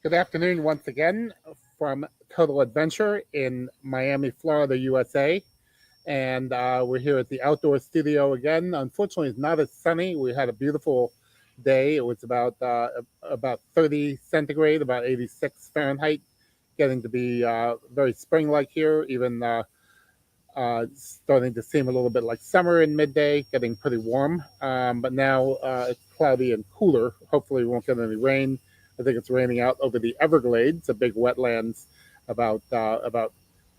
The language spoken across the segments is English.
Good afternoon once again from Total Adventure in Miami, Florida, USA. And we're here at the outdoor studio again. Unfortunately, it's not as sunny. We had a beautiful day. It was about 30 centigrade, about 86 Fahrenheit, getting to be very spring-like here, even starting to seem a little bit like summer in midday, getting pretty warm. But now it's cloudy and cooler. Hopefully, we won't get any rain. I think it's raining out over the Everglades, a big wetlands about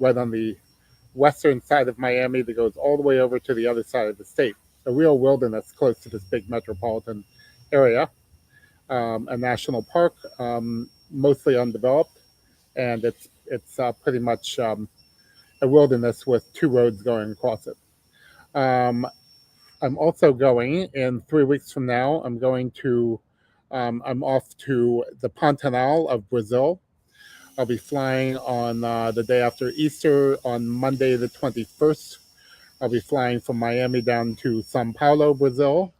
right on the western side of Miami that goes all the way over to the other side of the state. A real wilderness close to this big metropolitan area, a national park, mostly undeveloped, and it's pretty much a wilderness with two roads going across it. Um, I'm also going in 3 weeks from now. I'm off to the Pantanal of Brazil. I'll be flying on the day after Easter on Monday the 21st. I'll be flying from Miami down to Sao Paulo, Brazil,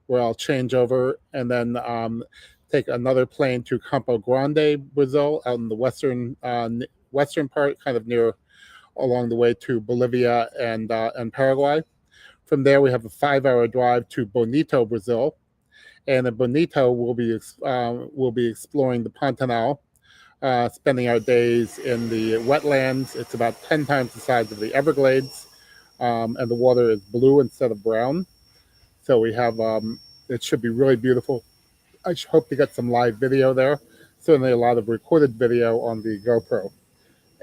where I'll change over and then take another plane to Campo Grande, Brazil, out in the western part, kind of near along the way to Bolivia and Paraguay. From there, we have a 5-hour drive to Bonito, Brazil, and in Bonito, we'll be exploring the Pantanal, spending our days in the wetlands. It's about 10 times the size of the Everglades, and the water is blue instead of brown. So it should be really beautiful. I hope to get some live video there. Certainly, a lot of recorded video on the GoPro,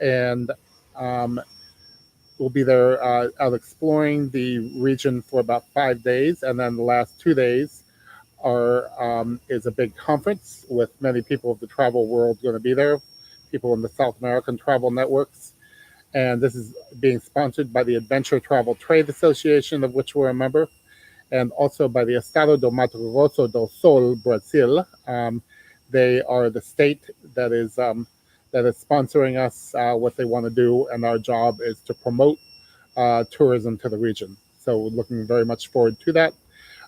and um, we'll be there out exploring the region for about 5 days, and then the last 2 days is a big conference with many people of the travel world going to be there, people in the South American travel networks. And this is being sponsored by the Adventure Travel Trade Association, of which we're a member, and also by the Estado do Mato Grosso do Sul, Brazil. They are the state that is sponsoring us, what they want to do, and our job is to promote tourism to the region. So we're looking very much forward to that.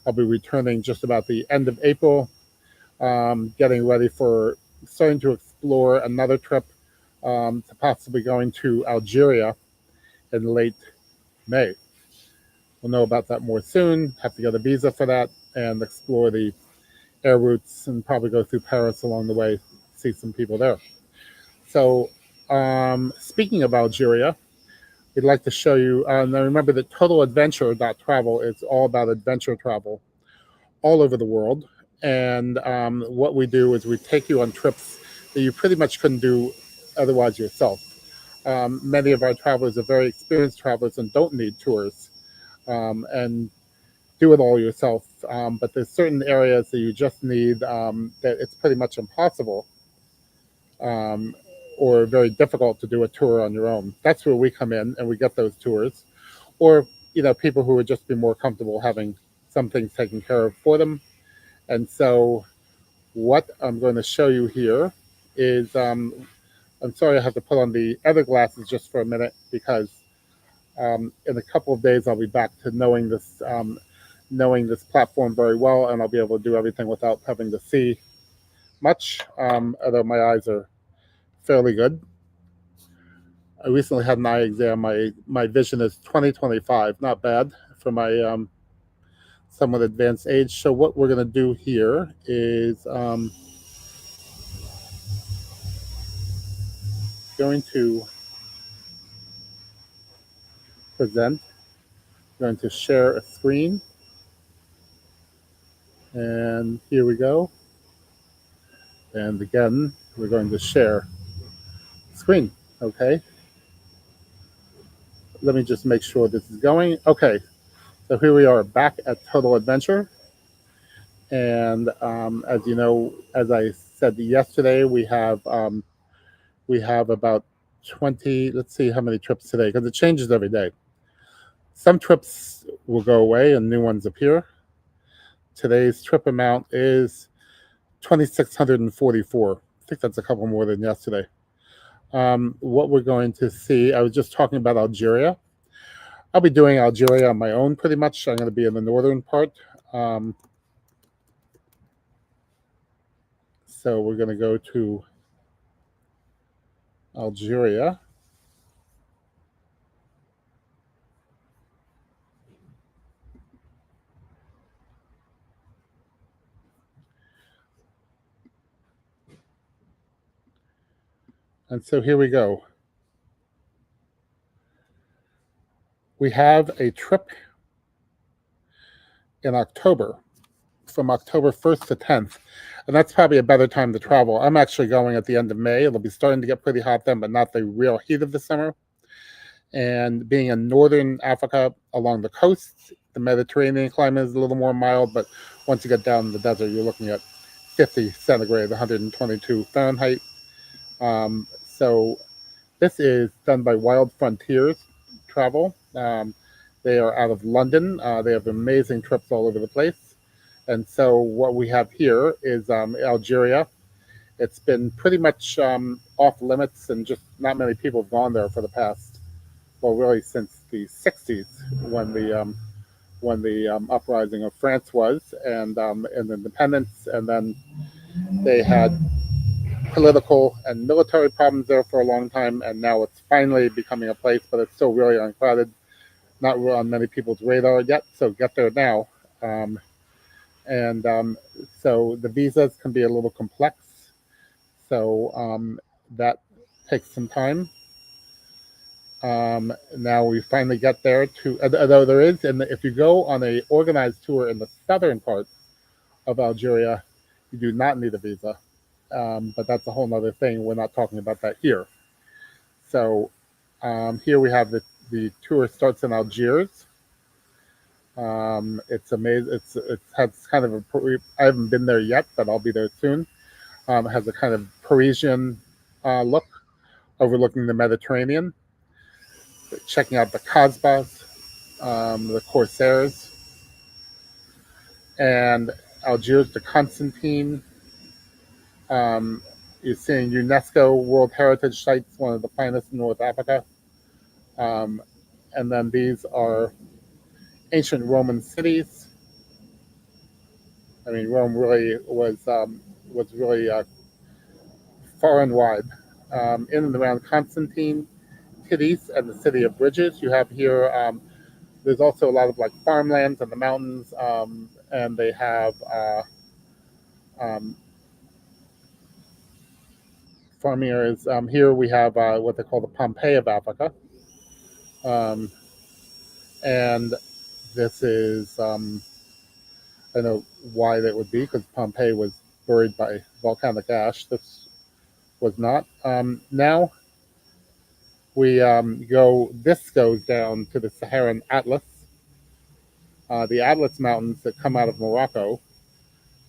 I'll be returning just about the end of April, getting ready for starting to explore another trip to possibly going to Algeria in late May. We'll know about that more soon. Have to get a visa for that and explore the air routes and probably go through Paris along the way, see some people there. So, speaking of Algeria, we'd like to show you. Now, remember that totaladventure.travel is all about adventure travel all over the world. And what we do is we take you on trips that you pretty much couldn't do otherwise yourself. Many of our travelers are very experienced travelers and don't need tours and do it all yourself. But there's certain areas that you just need that it's pretty much impossible um, or very difficult to do a tour on your own. That's where we come in and we get those tours. Or, people who would just be more comfortable having some things taken care of for them. And so what I'm going to show you here is, I'm sorry I have to put on the other glasses just for a minute because in a couple of days I'll be back to knowing this platform very well, and I'll be able to do everything without having to see much, although my eyes are fairly good. I recently had an eye exam. My vision is 20/25, not bad for my somewhat advanced age. So what we're going to do here is going to present, going to share a screen, and here we go. And again, we're going to share screen. Okay. Let me just make sure this is going. Okay. So here we are back at Total Adventure. And as you know, as I said yesterday, we have about 20. Let's see how many trips today, because it changes every day. Some trips will go away and new ones appear. Today's trip amount is 2,644. I think that's a couple more than yesterday. What we're going to see, I was just talking about Algeria. I'll be doing Algeria on my own pretty much. I'm going to be in the northern part. So we're going to go to Algeria. And so here we go. We have a trip in October, from October 1st to 10th. And that's probably a better time to travel. I'm actually going at the end of May. It'll be starting to get pretty hot then, but not the real heat of the summer. And being in northern Africa along the coast, the Mediterranean climate is a little more mild, but once you get down in the desert, you're looking at 50 centigrade, 122 Fahrenheit. So this is done by Wild Frontiers Travel. They are out of London. They have amazing trips all over the place. And so what we have here is Algeria. It's been pretty much off limits, and just not many people have gone there for the past, well, really since the '60s, when the uprising of France was, and independence, and then they had political and military problems there for a long time, and now it's finally becoming a place, but it's still really uncrowded, not really on many people's radar yet. So get there now. And so the visas can be a little complex. So that takes some time. Now we finally get there to, although there is, and if you go on a organized tour in the southern part of Algeria, you do not need a visa. But that's a whole other thing. We're not talking about that here. So here we have the tour starts in Algiers. It's amazing. It has kind of I haven't been there yet, but I'll be there soon. It has a kind of Parisian look, overlooking the Mediterranean. Checking out the Casbahs, the Corsairs, and Algiers de Constantine. You're seeing UNESCO World Heritage Sites, one of the finest in North Africa. And then these are ancient Roman cities. I mean, Rome really was really far and wide. In and around Constantine, Cadiz, and the city of Bridges, you have here. There's also a lot of like farmlands in the mountains, and they have um, farming areas. Here we have what they call the Pompeii of Africa, um, and this is I know why that would be, because Pompeii was buried by volcanic ash. This was not. Now we go. This goes down to the Saharan Atlas, the Atlas Mountains that come out of Morocco,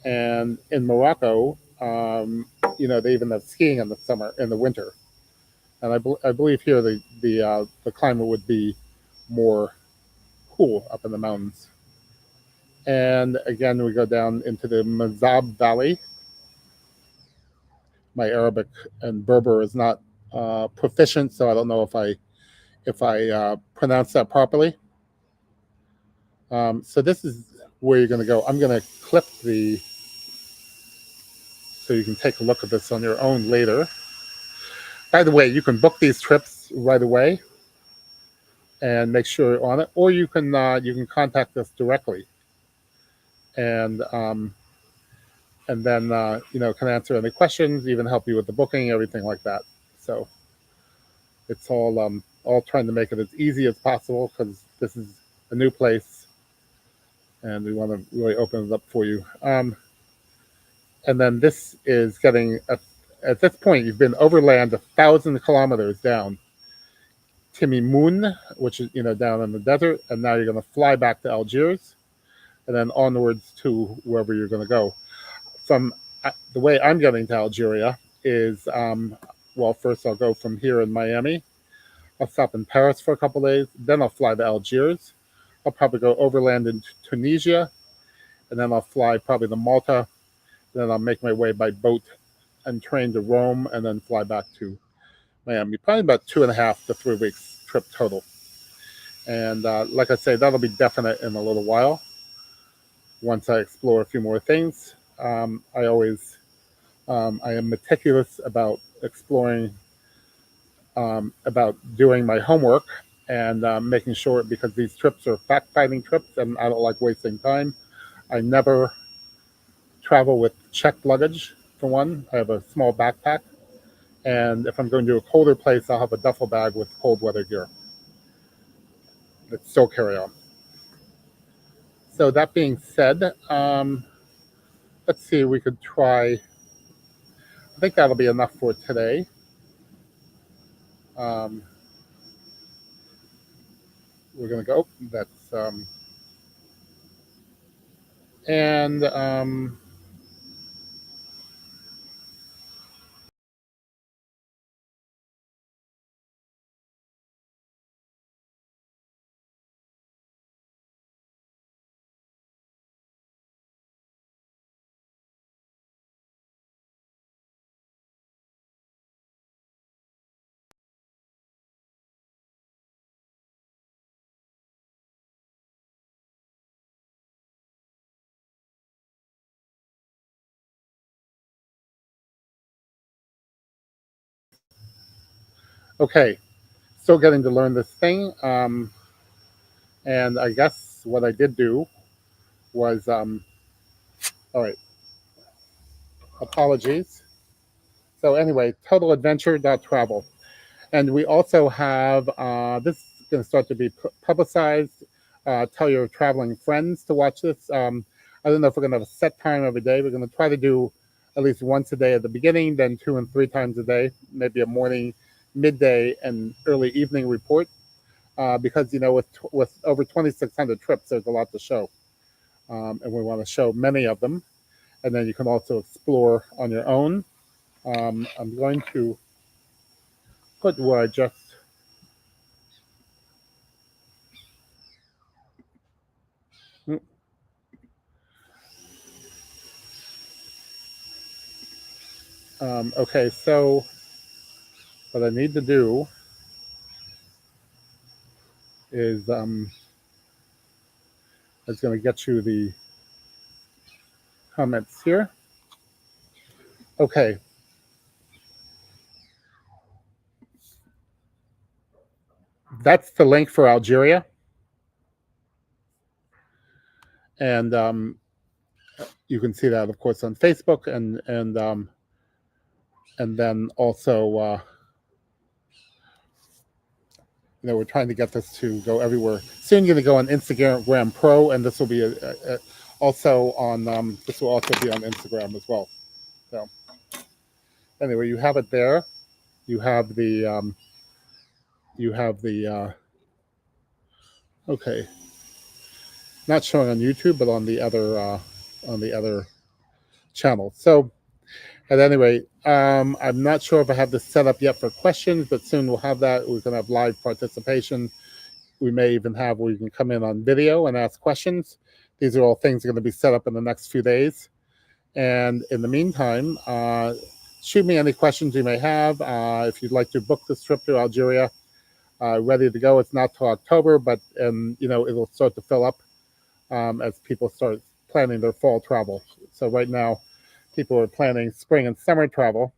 and in Morocco, they even have skiing in the summer, in the winter, and I believe here the climate would be more cool up in the mountains. And again, we go down into the Mazab Valley. My Arabic and Berber is not proficient, so I don't know if I pronounce that properly. So this is where you're going to go. I'm going to clip so you can take a look at this on your own later. By the way, you can book these trips right away and make sure you're on it, or you can contact us directly, and then can answer any questions, even help you with the booking, everything like that. So it's all trying to make it as easy as possible, because this is a new place, and we want to really open it up for you. And then this is getting at this point you've been overland 1,000 kilometers down Timimoun, which is down in the desert, and now you're going to fly back to Algiers, and then onwards to wherever you're going to go. From the way I'm getting to Algeria is, well, first I'll go from here in Miami. I'll stop in Paris for a couple of days. Then I'll fly to Algiers. I'll probably go overland into Tunisia, and then I'll fly probably to Malta. Then I'll make my way by boat and train to Rome, and then fly back to Miami. Probably about 2.5 to 3 weeks trip total. And like I say, that'll be definite in a little while. Once I explore a few more things, I am meticulous about exploring about doing my homework and making sure, because these trips are fact finding trips and I don't like wasting time. I never travel with checked luggage, for one. I have a small backpack. And if I'm going to a colder place, I'll have a duffel bag with cold weather gear that still carry on. So that being said, let's see, we could try, I think that'll be enough for today. Um, we're going to go, that's, and okay, still getting to learn this thing. And I guess what I did do was, all right, apologies. So anyway, totaladventure.travel. And we also have, this is going to start to be publicized. Tell your traveling friends to watch this. I don't know if we're going to have a set time every day. We're going to try to do at least once a day at the beginning, then 2 and 3 times a day, maybe a morning, midday, and early evening report. Because, you know, with over 2,600 trips, there's a lot to show. And we want to show many of them. And then you can also explore on your own. I'm going to put where I just, okay, so what I need to do is it's going to get you the comments here. Okay. That's the link for Algeria. And you can see that, of course, on Facebook, and then also, you know, we're trying to get this to go everywhere. Soon, going to go on Instagram Pro, and this will be also on. This will also be on Instagram as well. So, anyway, you have it there. You have the. You have the. Okay, not showing on YouTube, but on the other channel. So at any rate, I'm not sure if I have this set up yet for questions, but soon we'll have that. We're going to have live participation. We may even have where you can come in on video and ask questions. These are all things that are going to be set up in the next few days. And in the meantime, shoot me any questions you may have. If you'd like to book this trip to Algeria, ready to go. It's not till October, but you know, it'll start to fill up as people start planning their fall travel. So right now, people are planning spring and summer travel.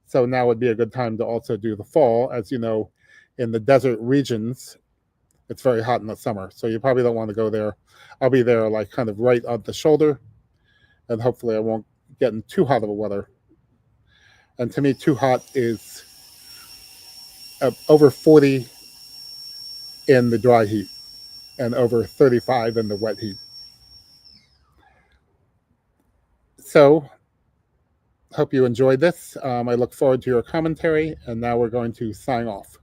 So now would be a good time to also do the fall. As you know, in the desert regions, it's very hot in the summer. So you probably don't want to go there. I'll be there like kind of right on the shoulder. And hopefully I won't get in too hot of a weather. And to me, too hot is over 40 in the dry heat and over 35 in the wet heat. So hope you enjoyed this. I look forward to your commentary, and now we're going to sign off.